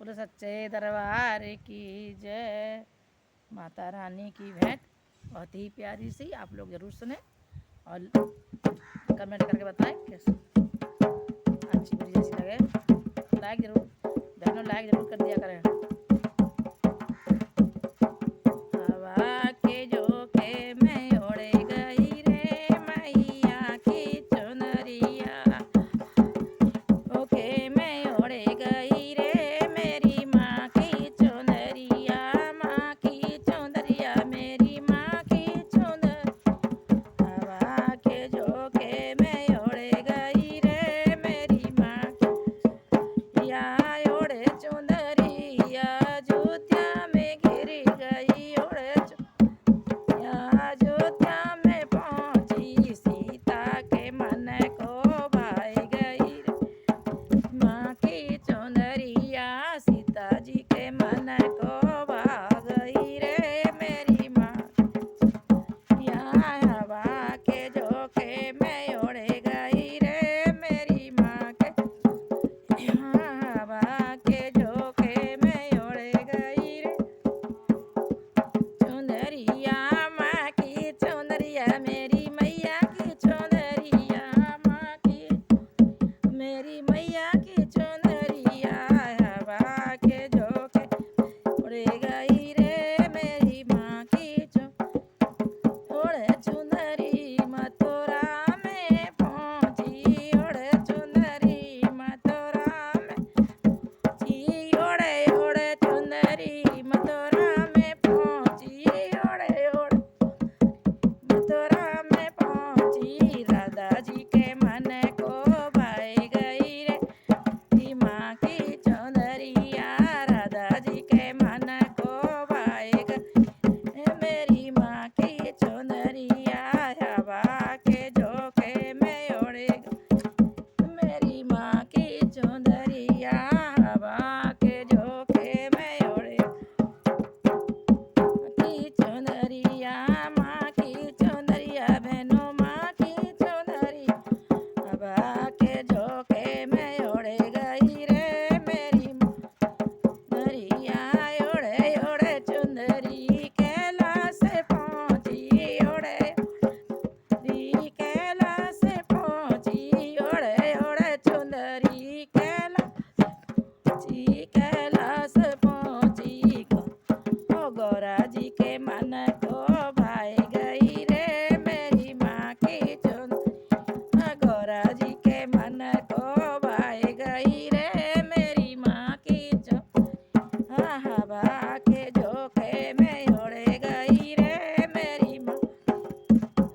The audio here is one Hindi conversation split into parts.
बोलो सच्चे दरबार की जय। माता रानी की भेंट बहुत ही प्यारी सी, आप लोग ज़रूर सुने और कमेंट करके बताएं कैसे अच्छी बुरी जैसी लगे। लाइक ज़रूर, बहनों लाइक ज़रूर कर दिया करें। हवा के झोंके में उड़ गई रे मैया की चुनरिया, ओके में उड़ गई रे मेरी माँ की चुनरिया, माँ की चुनरिया मेरी माँ की चुनर। हवा के झोंके में उड़ गई रे मेरी माँ या उड़ चुनरिया, अयोध्या में गिर गई उड़ अयोध्या में पहुँची सीता के मन को भाई गई माँ की चुनरिया, सीता जी के मन को भा गई रे मेरी माँ। यहाँ हवा के झोंके में उड़ गई रे मेरी माँ के, यहाँ हवा के झोंके में उड़ गई रे चुनरिया, माँ की चुनरिया मेरी मैया की चुनरिया, माँ की मेरी मैया की चुनरिया। हवा के झोंके उड़ गई रे मेरी माँ की उड़ चुनरी मथुरा में पहुँची, उड़ चुनरी मथुरा में उड़े उड़े चुनरी मथुरा में पहुँची, उड़े उड़े मथुरा में पहुँची, राधा जी के मन को भाई गई रे माँ की चुनरिया, राधा जी के मन को भाई गई मेरी माँ की चुनरिया। हवा के झोंके में उड़ मेरी माँ की चुनरिया, हवा के झोंके में उड़ की चुनरिया, माँ की चुनरिया बहनों माँ की चुनरिया। हवा के झोंके में उड़ गई रे मेरी चुनरिया, उड़े उड़े चुनरी कैलाश पहुँची, उड़े कैलाश पहुँची, उड़े उड़े चुनरी कैलाश पहुँची। ओ गौरा जी के मन को भाई गई रे मेरी माँ की चुन, गौरा जी के मन को भाई गई रे मेरी माँ की चुन। हवा के झोंके में उड़ गई रे मेरी माँ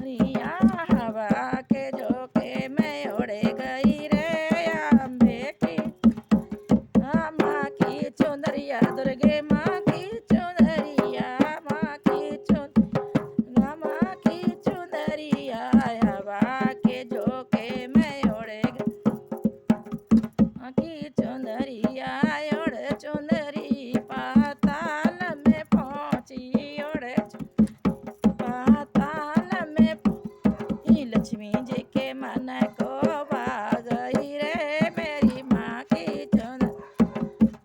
रिया, हवा के झोंके में उड़ गई रे अम्बे की माँ की चुनरिया, दुर्गे माँ की चुनरिया, माँ की माँ की चुनरिया। हवा के झोंके में उड़ गई माँ की चुनरिया, उड़ चुनरी पाताल में पहुँची, उड़ पाताल में लक्ष्मी जी के मन को भा गई रे मेरी माँ की चुन,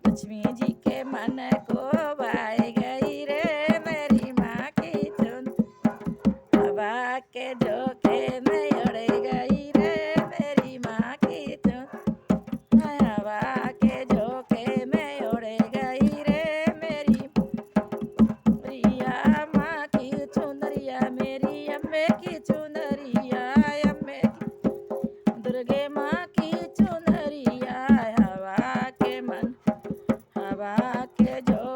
लक्ष्मी जी के मन को भाई गई रे मेरी माँ की चुन। हवा के झोंके में उड़ गई रे मेरी माँ की चुन, हवा के झोंके में उड़ गई रे मेरी प्रिया माँ की चुनरिया, मेरी अम्बे की चुनरिया, अम्बे की दुर्गे माँ की चुनरिया। हवा के मन, हवा के झोंके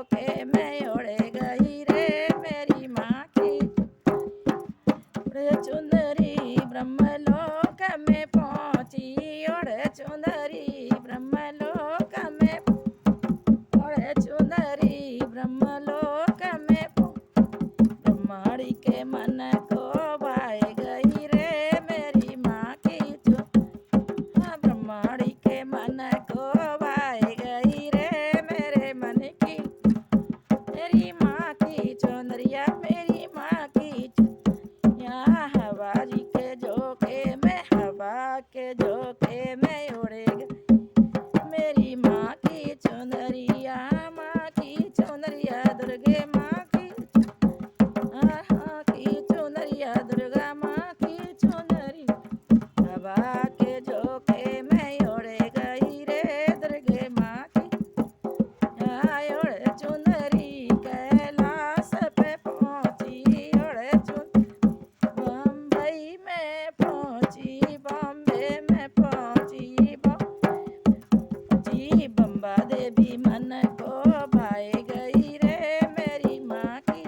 देवी मन को भाए गई रे मेरी माँ की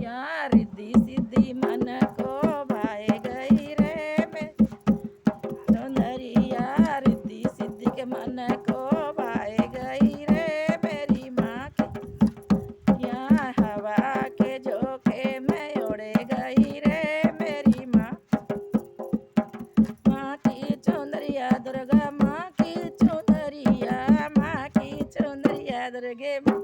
यहाँ रिद्धि सिद्धि मन को भाए गई रे मेरी चुनरिया रिद्धि सिद्धि के मन को भाए गई रे मेरी माँ की यहाँ हवा के झोंके में उड़े गई रे मेरी माँ माँ की चुनरिया दुर्गा माँ की चुनरिया माँ की चुनरिया दुर्गे माँ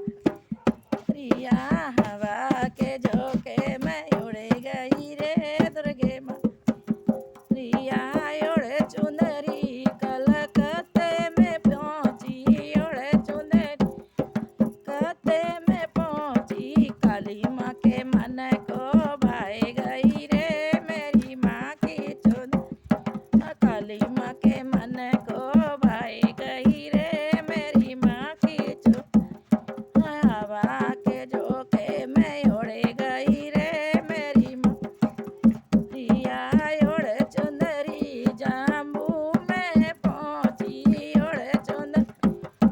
रिया हवा के झोंके में उड़े गई रे दुर्गे माँ रिया ओढ़े चुनरी कलकत्ते में पहुंची ओढ़े चुनरी कलकत्ते में पहुंची काली माँ के मन को भाए गई रे मेरी माँ की चुनरी काली माँ के मन को भाए गई रे मेरी माँ की चुनरी हवा के झोंके में उड़े गई रे मेरी माँ रिया ओढ़े चुनरी जाम्बू में पहुंची ओढ़े चुनरी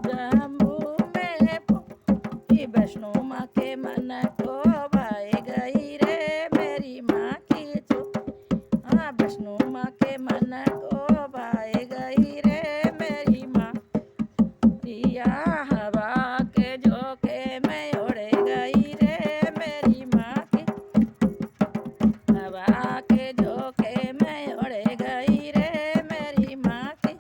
जाम्बू में पहुंची वैष्णो माँ के मन को भाए गई रे मेरी माँ की चुनरी हाँ वैष्णो माँ के मन को भाए गई रे मेरी माँ रिया हवा के झोंके में उड़े गई रे मेरी माँ की हवा के झोंके में उड़े गई रे मेरी माँ की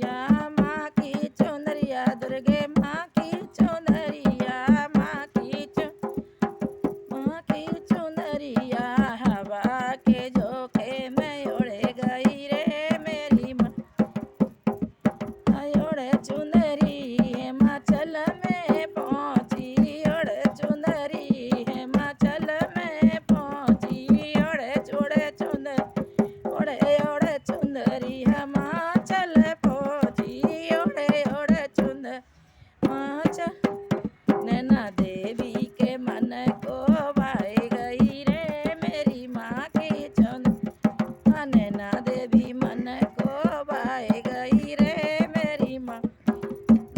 या माँ की चुनरिया दुर्गे माँ की चुनरिया माँ की चुनरिया हवा के झोंके में उड़े गई रे मेरी माँ ओढ़े चुनरी हिमाचल में पहुंची ओढ़े चुनरी हिमाचल में पहुंची ओढ़े ओढ़े चुनरी ओढ़े ओढ़े चुनरी हिमाचल पहुंची ओढ़े ओढ़े चुनरी हिमाचल नैना देवी के मन को भाए गई रे मेरी माँ की चुनरी नैना देवी मन को भाए गई रे मेरी माँ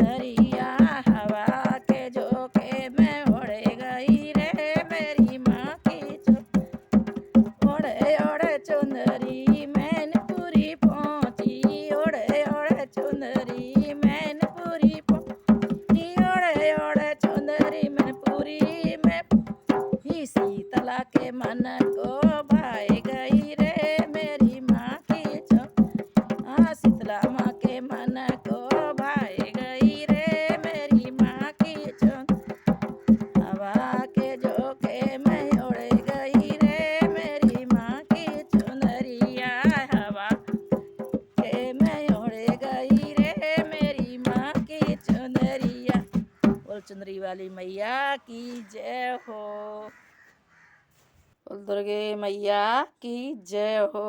नरिया हवा के झोंके में उड़े गई रे मेरी माँ की चुनरी ओढ़े ओढ़े चुनरी मैनपुरी पहुंची ओढ़े ओढ़े चुनरी मैनपुरी पहुंची ओढ़े ओढ़े चुनरी मैनपुरी में ही शीतला के मन को भाए गई रे मेरी माँ की चुनरी शीतला माँ के मन को भाए गई रे मेरी माँ की चुनरी हवा के झोंके में उड़े गई रे मेरी माँ की चुनरिया हवा के में उड़े गई रे मेरी माँ की चुनरिया बोल चुनरी वाली मैया की जय हो बोल दुर्गे मैया की जय हो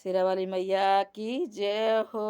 सिरा वाली मैया की जय हो।